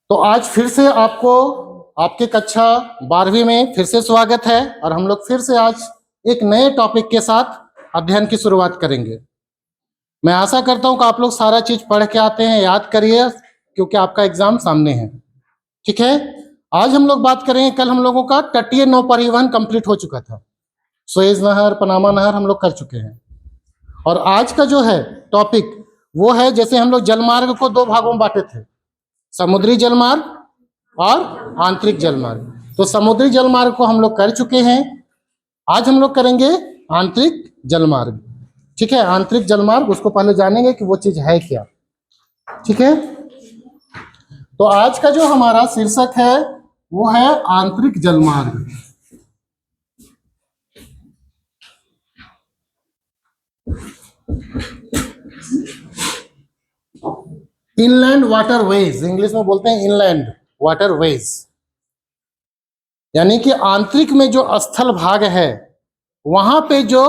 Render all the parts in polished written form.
तो आज फिर से आपको आपके कक्षा 12वीं में फिर से स्वागत है और हम लोग फिर से आज एक नए टॉपिक के साथ अध्ययन की शुरुआत करेंगे। मैं आशा करता हूं कि आप लोग सारा चीज पढ़ के आते हैं, याद करिए क्योंकि आपका एग्जाम सामने है। ठीक है, आज हम लोग बात करेंगे, कल हम लोगों का तटीय नौ परिवहन कंप्लीट हो चुका था, सुएज नहर, पनामा नहर हम लोग कर चुके हैं। और आज का जो है टॉपिक वो है, जैसे हम लोग जलमार्ग को दो भागों में बांटे थे, समुद्री जलमार्ग और आंतरिक जलमार्ग। तो समुद्री जलमार्ग को हम लोग कर चुके हैं, आज हम लोग करेंगे आंतरिक जलमार्ग। ठीक है, आंतरिक जलमार्ग उसको पहले जानेंगे कि वो चीज है क्या। ठीक है, तो आज का जो हमारा शीर्षक है वो है आंतरिक जलमार्ग। इनलैंड वाटरवेज, इंग्लिश में बोलते हैं इनलैंड वाटरवेज, यानी कि आंतरिक में जो स्थल भाग है वहां पे जो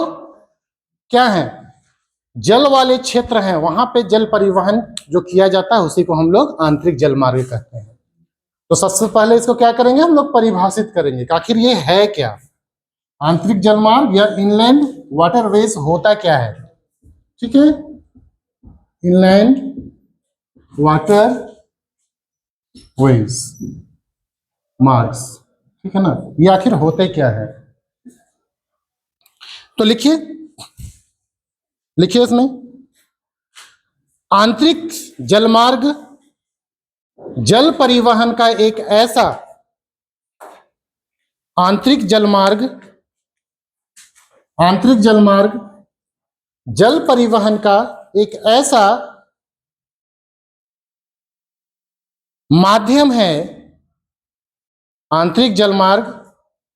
क्या है, जल वाले क्षेत्र हैं, वहां पे जल परिवहन जो किया जाता है उसी को हम लोग आंतरिक जलमार्ग कहते हैं। तो सबसे पहले इसको क्या करेंगे, हम लोग परिभाषित करेंगे कि आखिर ये है क्या, आंतरिक जलमार्ग या इनलैंड वाटरवेज होता क्या है। ठीक है, इनलैंड वाटर वेज मार्ग्स, ठीक है ना, ये आखिर होते क्या है। तो लिखिए इसमें, आंतरिक जलमार्ग जल परिवहन का एक ऐसा, आंतरिक जलमार्ग जल परिवहन का एक ऐसा माध्यम है, आंतरिक जलमार्ग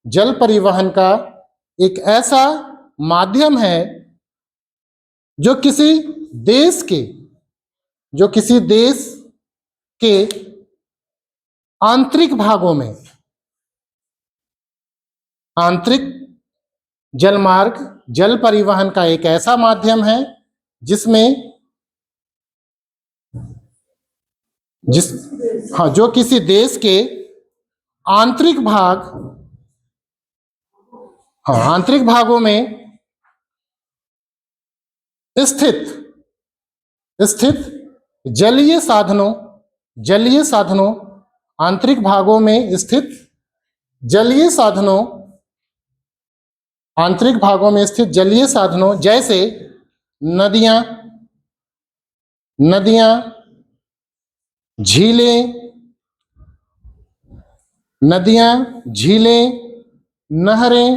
जल परिवहन का एक ऐसा माध्यम है जो किसी देश के आंतरिक भागों में, आंतरिक जलमार्ग जल परिवहन का एक ऐसा माध्यम है जो किसी देश के आंतरिक भागों में स्थित जलीय साधनों, आंतरिक भागों में स्थित जलीय साधनों जैसे नदियां, झीलें, नहरें,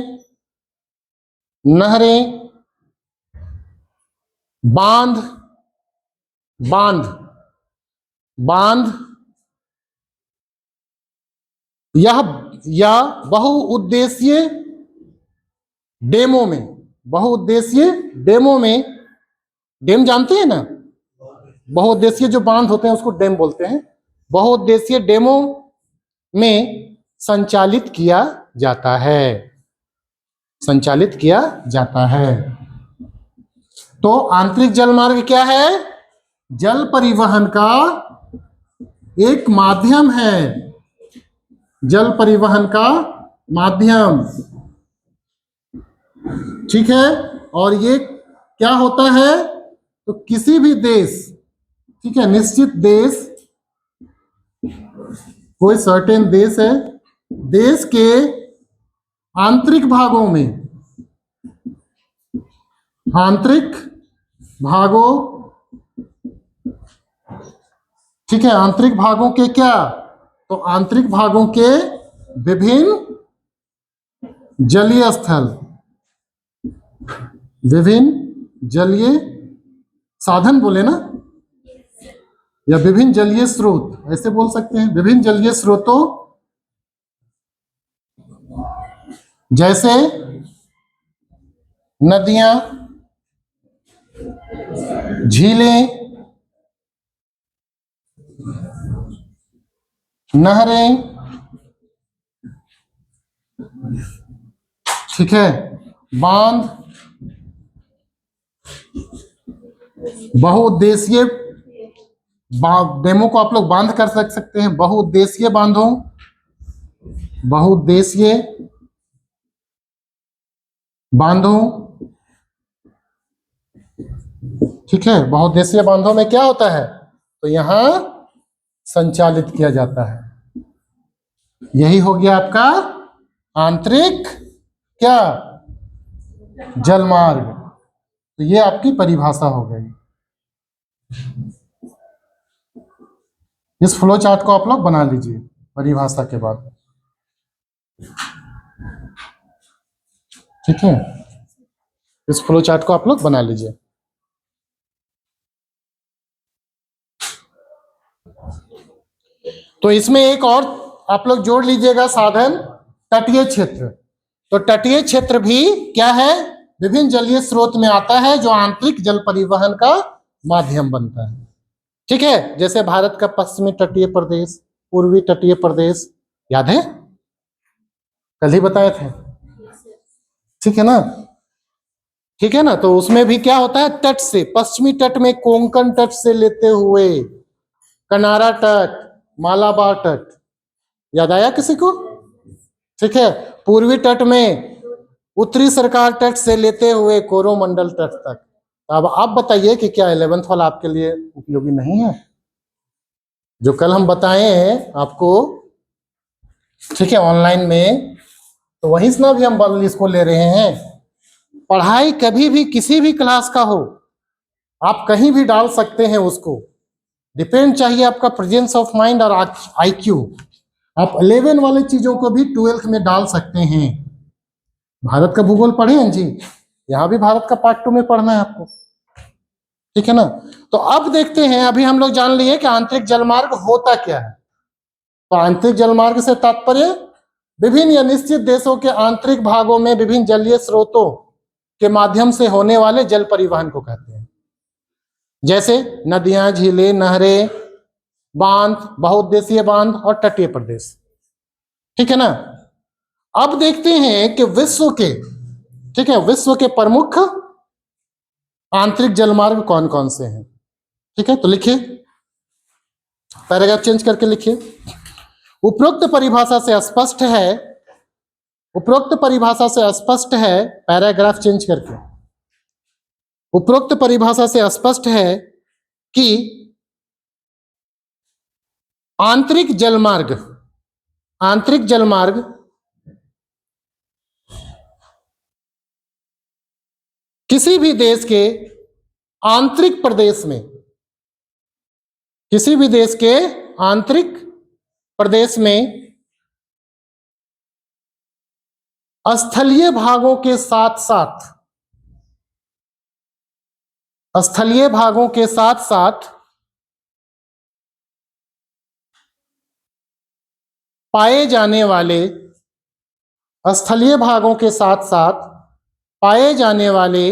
बांध या बहुउद्देशीय डेमों में, डेम जानते हैं ना, बहुउद्देशीय जो बांध होते हैं उसको डेम बोलते हैं, बहुउद्देशीय डेमों में संचालित किया जाता है। तो आंतरिक जलमार्ग क्या है, जल परिवहन का एक माध्यम है, जल परिवहन का माध्यम। ठीक है, और ये क्या होता है, तो किसी भी देश, ठीक है, निश्चित देश, कोई सर्टेन देश है, देश के आंतरिक भागों, ठीक है, आंतरिक भागों के क्या, तो आंतरिक भागों के विभिन्न जलीय स्थल, विभिन्न जलीय साधन बोले ना, या विभिन्न जलीय स्रोत, ऐसे बोल सकते हैं, विभिन्न जलीय स्रोतों जैसे नदियां, झीलें, नहरें, ठीक है, बांध, बहुउद्देशीय डेमो को आप लोग बांध कर सकते हैं। बहुउद्देशीय बांधो, बहुउद्देशीय बांधो, ठीक है। बहुउद्देशीय बांधों में क्या होता है, तो यहां संचालित किया जाता है। यही हो गया आपका आंतरिक क्या, जलमार्ग। तो ये आपकी परिभाषा हो गई। इस फ्लो चार्ट को आप लोग बना लीजिए परिभाषा के बाद, ठीक है। इस फ्लो चार्ट को आप लोग बना लीजिए। तो इसमें एक और आप लोग जोड़ लीजिएगा साधन, तटीय क्षेत्र। तो तटीय क्षेत्र भी क्या है, विभिन्न जलीय स्रोत में आता है, जो आंतरिक जल परिवहन का माध्यम बनता है, ठीक है। जैसे भारत का पश्चिमी तटीय प्रदेश, पूर्वी तटीय प्रदेश, याद है, कल ही बताए थे, ठीक है ना, ठीक है ना। तो उसमें भी क्या होता है, तट से, पश्चिमी तट में कोंकण तट से लेते हुए कनारा तट, मालाबार तट, याद आया किसी को, ठीक है। पूर्वी तट में उत्तरी सरकार तट से लेते हुए कोरोमंडल तट तक। अब आप बताइए कि क्या 11th वाला आपके लिए उपयोगी नहीं है, जो कल हम बताए हैं आपको, ठीक है, ऑनलाइन में। तो वहीं से ना भी हम इसको ले रहे हैं। पढ़ाई कभी भी किसी भी क्लास का हो, आप कहीं भी डाल सकते हैं उसको, डिपेंड चाहिए आपका प्रेजेंस ऑफ माइंड और आईक्यू। आप 11 वाले चीजों को भी 12th में डाल सकते हैं। भारत का भूगोल पढ़े हैं जी, यहां भी भारत का पार्ट 2 में पढ़ना है आपको, ठीक है ना। तो अब देखते हैं, अभी हम लोग जान लिए कि आंतरिक जलमार्ग होता क्या है। तो आंतरिक जलमार्ग से तात्पर्य विभिन्न या निश्चित देशों के आंतरिक भागों में विभिन्न जलीय स्रोतों के माध्यम से होने वाले जल परिवहन को कहते हैं, जैसे नदियां, झीलें, नहरें, बांध, बहुउद्देशीय बांध और तटीय प्रदेश, ठीक है ना। अब देखते हैं कि विश्व के, ठीक है, विश्व के प्रमुख आंतरिक जलमार्ग कौन कौन से हैं, ठीक है। तो लिखिए, पैराग्राफ चेंज करके लिखिए। उपरोक्त परिभाषा से स्पष्ट है, उपरोक्त परिभाषा से स्पष्ट है, पैराग्राफ चेंज करके, उपरोक्त परिभाषा से स्पष्ट है कि आंतरिक जलमार्ग, आंतरिक जलमार्ग किसी भी देश के आंतरिक प्रदेश में, किसी भी देश के आंतरिक प्रदेश में स्थलीय भागों के साथ साथ, स्थलीय भागों के साथ साथ पाए जाने वाले, स्थलीय भागों के साथ साथ पाए जाने वाले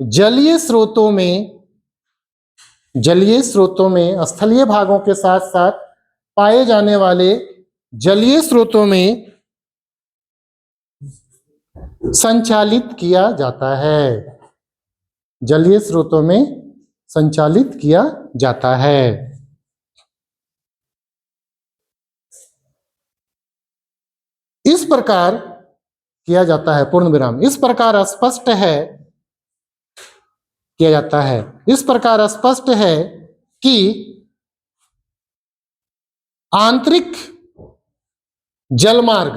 जलीय स्रोतों में, जलीय स्रोतों में, स्थलीय भागों के साथ साथ पाए जाने वाले जलीय स्रोतों में संचालित किया जाता है, जलीय स्रोतों में संचालित किया जाता है। इस प्रकार किया जाता है, पूर्ण विराम, इस प्रकार स्पष्ट है, किया जाता है, इस प्रकार स्पष्ट है कि आंतरिक जलमार्ग,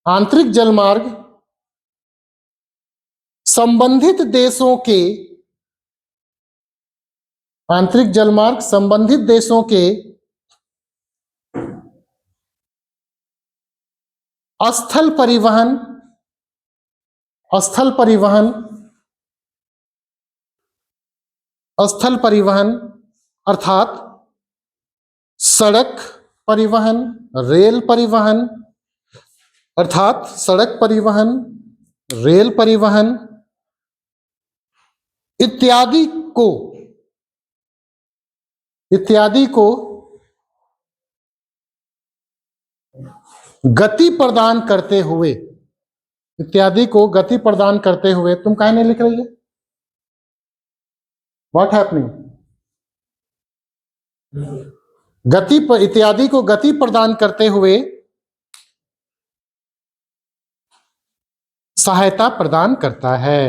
आंतरिक जलमार्ग संबंधित देशों के, आंतरिक जलमार्ग संबंधित देशों के स्थल परिवहन, स्थल परिवहन, स्थल परिवहन अर्थात सड़क परिवहन, रेल परिवहन, अर्थात सड़क परिवहन, रेल परिवहन इत्यादि को, इत्यादि को गति प्रदान करते हुए, इत्यादि को गति प्रदान करते हुए, तुम काहे नहीं लिख रही है, व्हाट हैपनिंग, इत्यादि को गति प्रदान करते हुए सहायता प्रदान करता है।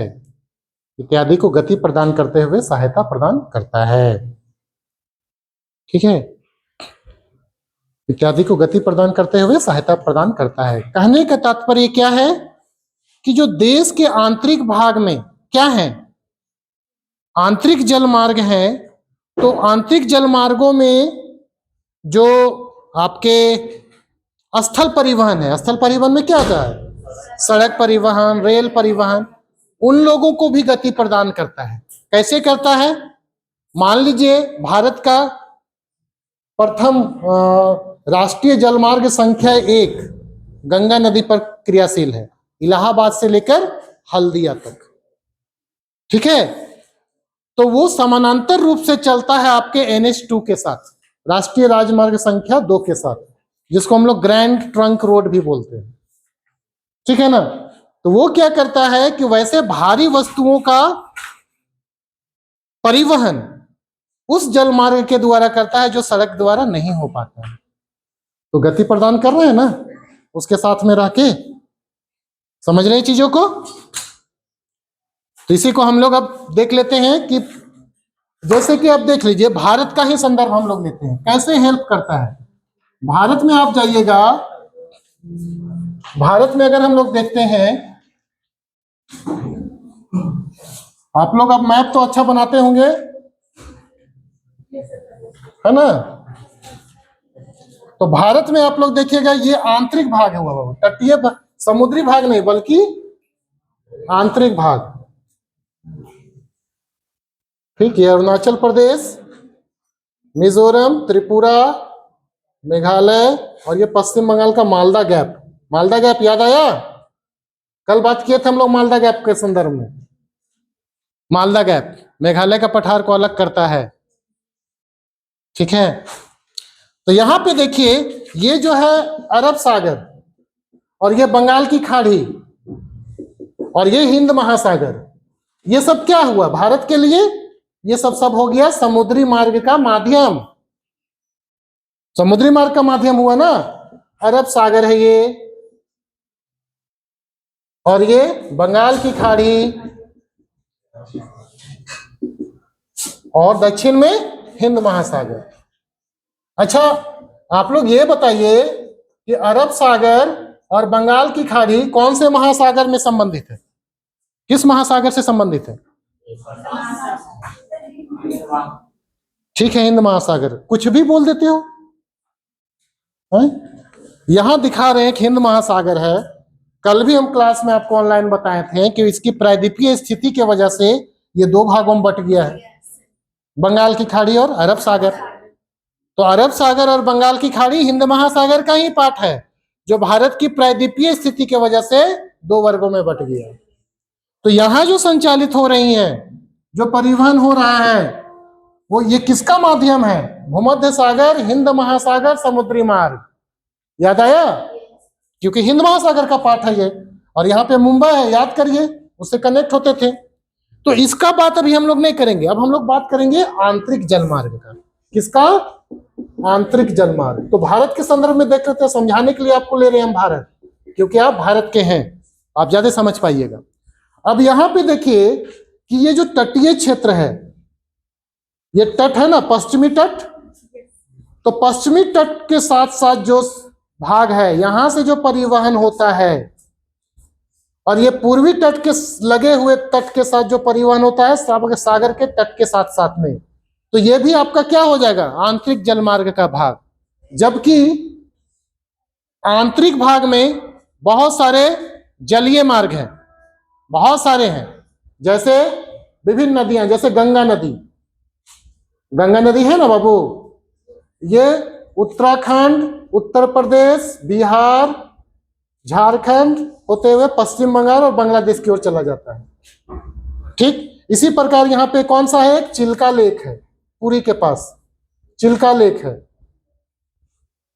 इत्यादि को गति प्रदान करते हुए सहायता प्रदान करता है। ठीक है, इत्यादि को गति प्रदान करते हुए सहायता प्रदान करता है। कहने का तात्पर्य क्या है कि जो देश के आंतरिक भाग में क्या है, आंतरिक जल मार्ग है, तो आंतरिक जल मार्गों में जो आपके स्थल परिवहन है, स्थल परिवहन में क्या होता है, सड़क परिवहन, रेल परिवहन, उन लोगों को भी गति प्रदान करता है। कैसे करता है? मान लीजिए भारत का प्रथम राष्ट्रीय जलमार्ग संख्या 1 गंगा नदी पर क्रियाशील है, इलाहाबाद से लेकर हल्दिया तक। ठीक है, तो वो समानांतर रूप से चलता है आपके NH2 के साथ, राष्ट्रीय राजमार्ग संख्या 2 के साथ, जिसको हम लोग ग्रैंड ट्रंक रोड भी बोलते हैं। ठीक है ना? तो वो क्या करता है कि वैसे भारी वस्तुओं का परिवहन उस जल मार्ग के द्वारा करता है जो सड़क द्वारा नहीं हो पाता है। तो गति प्रदान कर रहे हैं ना उसके साथ में रह के, समझ रहे हैं चीजों को? तो इसी को हम लोग अब देख लेते हैं कि जैसे कि अब देख लीजिए, भारत का ही संदर्भ हम लोग लेते हैं, कैसे हेल्प करता है। भारत में आप जाइएगा, भारत में अगर हम लोग देखते हैं, आप लोग अब मैप तो अच्छा बनाते होंगे, है ना? तो भारत में आप लोग देखिएगा, ये आंतरिक भाग है हुआ, तटीय समुद्री भाग नहीं बल्कि आंतरिक भाग। ठीक है, अरुणाचल प्रदेश, मिजोरम, त्रिपुरा, मेघालय और ये पश्चिम बंगाल का मालदा गैप। मालदा गैप याद आया? कल बात किए थे हम लोग मालदा गैप के संदर्भ में। मालदा गैप मेघालय का पठार को अलग करता है। ठीक है, तो यहां पे देखिए, ये जो है अरब सागर और ये बंगाल की खाड़ी और ये हिंद महासागर, ये सब क्या हुआ भारत के लिए? ये सब हो गया समुद्री मार्ग का माध्यम। समुद्री मार्ग का माध्यम हुआ ना, अरब सागर है ये, और ये बंगाल की खाड़ी, और दक्षिण में हिंद महासागर। अच्छा, आप लोग ये बताइए कि अरब सागर और बंगाल की खाड़ी कौन से महासागर में संबंधित है? किस महासागर से संबंधित है? ठीक है, हिंद महासागर। कुछ भी बोल देते हो है? यहां दिखा रहे हैं कि हिंद महासागर है। कल भी हम क्लास में आपको ऑनलाइन बताए थे कि इसकी प्रायद्वीपीय स्थिति की वजह से ये 2 भागों में बट गया है, बंगाल की खाड़ी और अरब सागर। तो अरब सागर और बंगाल की खाड़ी हिंद महासागर का ही पार्ट है, जो भारत की प्रायद्वीपीय स्थिति की वजह से 2 वर्गों में बट गया। तो यहां जो संचालित हो रही है, जो परिवहन हो रहा है, वो ये किसका माध्यम है? भूमध्य सागर, हिंद महासागर, समुद्री मार्ग। याद आया? क्योंकि हिंद महासागर का पार्ट है ये, और यहाँ पे मुंबई है, याद करिए, उससे कनेक्ट होते थे। तो इसका बात अभी हम लोग नहीं करेंगे, अब हम लोग बात करेंगे आंतरिक जलमार्ग का। किसका? आंतरिक जलमार्ग। तो भारत के संदर्भ में देख लेते हैं, समझाने के लिए आपको ले रहे हैं हम भारत, क्योंकि आप भारत के हैं, आप ज्यादा समझ पाइएगा। अब यहाँ पे देखिए कि ये जो तटीय क्षेत्र है, ये तट है ना, पश्चिमी तट, तो पश्चिमी तट के साथ साथ जो भाग है, यहां से जो परिवहन होता है, और ये पूर्वी तट के लगे हुए तट के साथ जो परिवहन होता है, सागर के तट के साथ साथ में, तो ये भी आपका क्या हो जाएगा? आंतरिक जलमार्ग का भाग। जबकि आंतरिक भाग में बहुत सारे जलीय मार्ग हैं, बहुत सारे हैं, जैसे विभिन्न नदियां, जैसे गंगा नदी। गंगा नदी है ना बाबू, ये उत्तराखंड, उत्तर प्रदेश, बिहार, झारखंड होते हुए पश्चिम बंगाल और बांग्लादेश की ओर चला जाता है। ठीक, इसी प्रकार यहाँ पे कौन सा है? चिल्का लेक है, पुरी के पास चिल्का लेक है।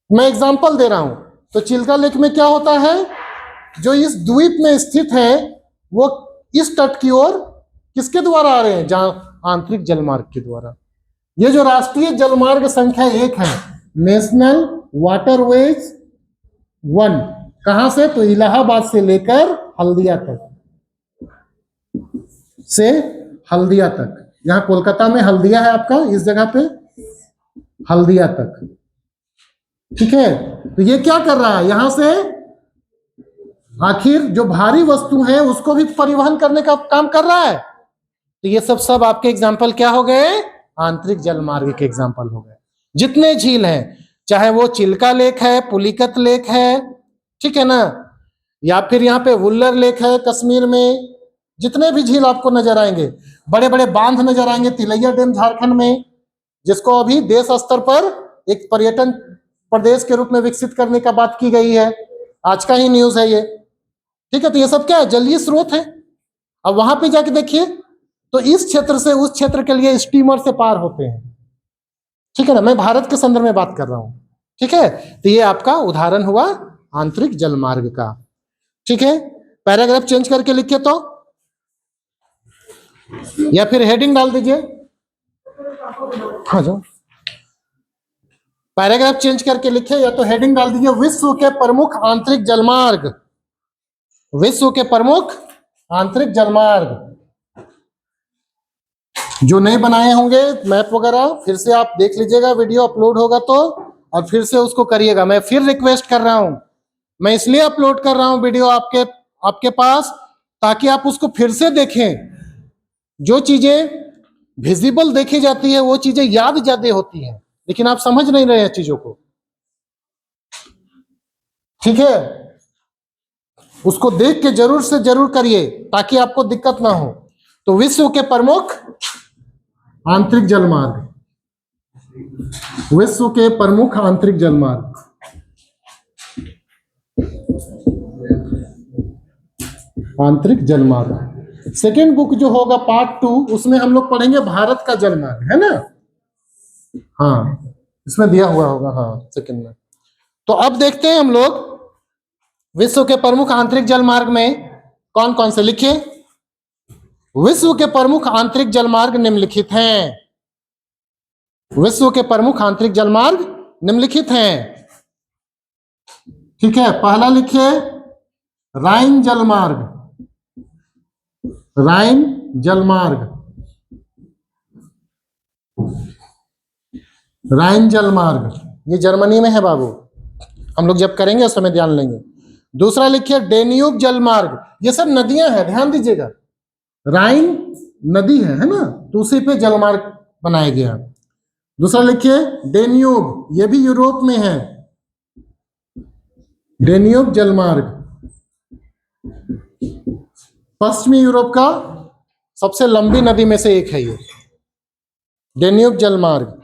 मैं एग्जांपल दे रहा हूं। तो चिल्का लेक में क्या होता है? जो इस द्वीप में स्थित है, वो इस तट की ओर किसके द्वारा आ रहे हैं? जहां आंतरिक जलमार्ग के द्वारा। ये जो राष्ट्रीय जलमार्ग संख्या 1 है, नेशनल वाटरवेज 1, कहां से? तो इलाहाबाद से लेकर हल्दिया तक, से हल्दिया तक। यहां कोलकाता में हल्दिया है आपका, इस जगह पे हल्दिया तक, ठीक है। तो ये क्या कर रहा है? यहां से आखिर जो भारी वस्तु है उसको भी परिवहन करने का काम कर रहा है। तो ये सब आपके एग्जाम्पल क्या हो गए? आंतरिक जलमार्ग के एग्जाम्पल हो गए। जितने झील हैं, चाहे वो चिल्का लेक है, पुलिकत लेक है, ठीक है ना, या फिर यहाँ पे वुल्लर लेक है कश्मीर में, जितने भी झील आपको नजर आएंगे, बड़े बड़े बांध नजर आएंगे, तिलैया डैम झारखंड में, जिसको अभी देश स्तर पर एक पर्यटन प्रदेश के रूप में विकसित करने का बात की गई है, आज का ही न्यूज है ये, ठीक है। तो ये सब क्या है? जलीय स्रोत है। अब वहां पे जाके देखिए तो इस क्षेत्र से उस क्षेत्र के लिए स्टीमर से पार होते हैं, ठीक है ना, मैं भारत के संदर्भ में बात कर रहा हूं, ठीक है। तो ये आपका उदाहरण हुआ आंतरिक जलमार्ग का, ठीक है। पैराग्राफ चेंज करके लिखिए तो, या फिर हेडिंग डाल दीजिए। हाँ जाओ, पैराग्राफ चेंज करके लिखिए, या तो हेडिंग डाल दीजिए विश्व के प्रमुख आंतरिक जलमार्ग, विश्व के प्रमुख आंतरिक जलमार्ग। जो नए बनाए होंगे मैप वगैरह, फिर से आप देख लीजिएगा, वीडियो अपलोड होगा तो, और फिर से उसको करिएगा। मैं फिर रिक्वेस्ट कर रहा हूं, मैं इसलिए अपलोड कर रहा हूं वीडियो आपके पास, ताकि आप उसको फिर से देखें। जो चीजें विजिबल देखी जाती है वो चीजें याद ज्यादा होती हैं, लेकिन आप समझ नहीं रहे हैं चीजों को, ठीक है। उसको देख के जरूर से जरूर करिए ताकि आपको दिक्कत ना हो। तो विश्व के प्रमुख आंतरिक जलमार्ग, विश्व के प्रमुख आंतरिक जलमार्ग, आंतरिक जलमार्ग। सेकेंड बुक जो होगा पार्ट 2, उसमें हम लोग पढ़ेंगे भारत का जलमार्ग, है ना, हाँ इसमें दिया हुआ होगा, हाँ सेकेंड में। तो अब देखते हैं हम लोग विश्व के प्रमुख आंतरिक जलमार्ग में कौन कौन से लिखे। विश्व के प्रमुख आंतरिक जलमार्ग निम्नलिखित हैं, विश्व के प्रमुख आंतरिक जलमार्ग निम्नलिखित हैं, ठीक है। पहला लिखिए राइन जलमार्ग, राइन जलमार्ग, राइन जलमार्ग, ये जर्मनी में है बाबू, हम लोग जब करेंगे उस समय ध्यान लेंगे। दूसरा लिखिए डेन्यूब जलमार्ग, ये सब नदियां हैं, ध्यान दीजिएगा, राइन नदी है ना, तो उसी पे जलमार्ग बनाया गया। दूसरा लिखिए डेन्यूब, ये भी यूरोप में है, डेन्यूब जलमार्ग, पश्चिमी यूरोप का सबसे लंबी नदी में से एक है ये डेन्यूब जलमार्ग।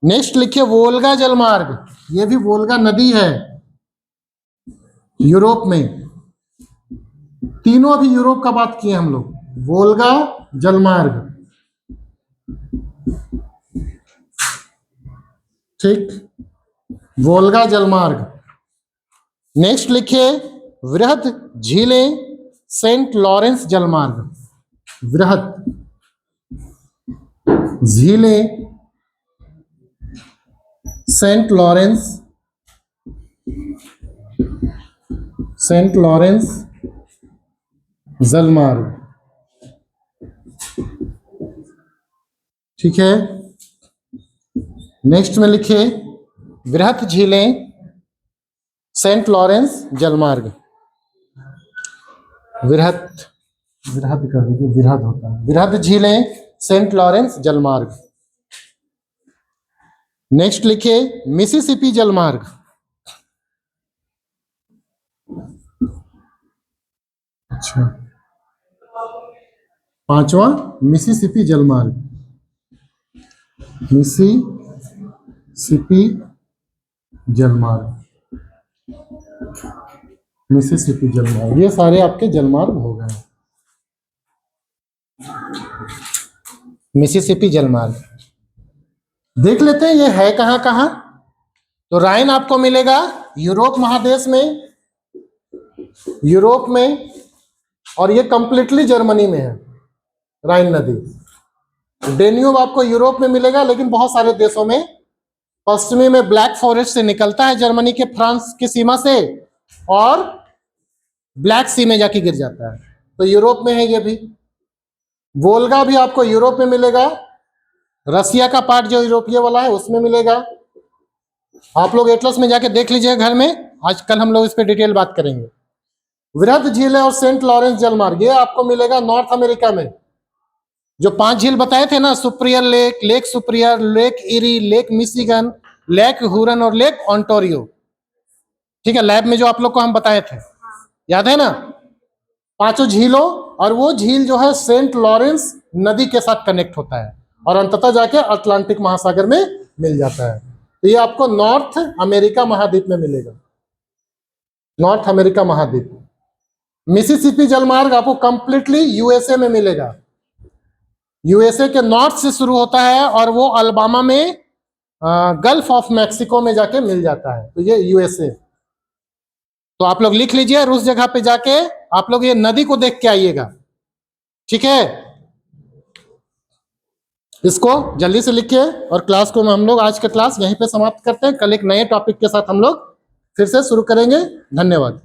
नेक्स्ट लिखिए वोल्गा जलमार्ग, ये भी वोल्गा नदी है यूरोप में, तीनों अभी यूरोप का बात किए हम लोग। वोल्गा जलमार्ग, ठीक, वोल्गा जलमार्ग। नेक्स्ट लिखिए वृहद झीलें सेंट लॉरेंस जलमार्ग, वृहद झीलें सेंट लॉरेंस, सेंट लॉरेंस जलमार्ग, ठीक है। नेक्स्ट में लिखिए वृहद झीलें सेंट लॉरेंस जलमार्ग, वृहद, वृहद कर दीजिए, वृहद होता है, वृहद झीलें सेंट लॉरेंस जलमार्ग। नेक्स्ट लिखिए मिसिसिपी जलमार्ग, अच्छा, पांचवा मिसिसिपी जलमार्ग, मिसिसिपी जलमार्ग, मिसिसिपी जलमार्ग, ये सारे आपके जलमार्ग हो गए। मिसिसिपी जलमार्ग देख लेते हैं ये है कहां कहां। तो राइन आपको मिलेगा यूरोप महादेश में, यूरोप में, और ये कंप्लीटली जर्मनी में है राइन नदी, डेन्यूब आपको यूरोप में मिलेगा, लेकिन बहुत सारे देशों में। पश्चिमी में ब्लैक फॉरेस्ट से निकलता है जर्मनी के फ्रांस की सीमा से, और ब्लैक सी में जाके गिर जाता है, तो यूरोप में है ये भी। वोल्गा भी आपको यूरोप में मिलेगा, रसिया का पार्ट जो यूरोपीय वाला है उसमें मिलेगा। आप लोग एटलस में जाके देख लीजिएगा घर में, आजकल हम लोग इस पे डिटेल बात करेंगे। वृहद झील है और सेंट लॉरेंस जलमार्ग, ये आपको मिलेगा नॉर्थ अमेरिका में। जो 5 झील बताए थे ना, superior lake, lake superior, lake eri, lake Michigan, lake Huron और लेक ऑन्टोरियो। ठीक है, लैब में जो आप लोग को हम बताए थे, याद है ना, 5 झीलों। और वो झील जो है सेंट लॉरेंस नदी के साथ कनेक्ट होता है और अंततः जाके अटलांटिक महासागर में मिल जाता है। तो ये आपको नॉर्थ अमेरिका महाद्वीप में मिलेगा, नॉर्थ अमेरिका महाद्वीप। मिसिसिपी जलमार्ग आपको कंप्लीटली यूएसए में मिलेगा, यूएसए के नॉर्थ से शुरू होता है और वो अल्बामा में गल्फ ऑफ मैक्सिको में जाके मिल जाता है, तो ये यूएसए। तो आप लोग लिख लीजिए, और उस जगह पे जाके आप लोग ये नदी को देख के आइएगा, ठीक है। इसको जल्दी से लिखिए, और क्लास को हम लोग आज का क्लास यहीं पे समाप्त करते हैं। कल एक नए टॉपिक के साथ हम लोग फिर से शुरू करेंगे। धन्यवाद।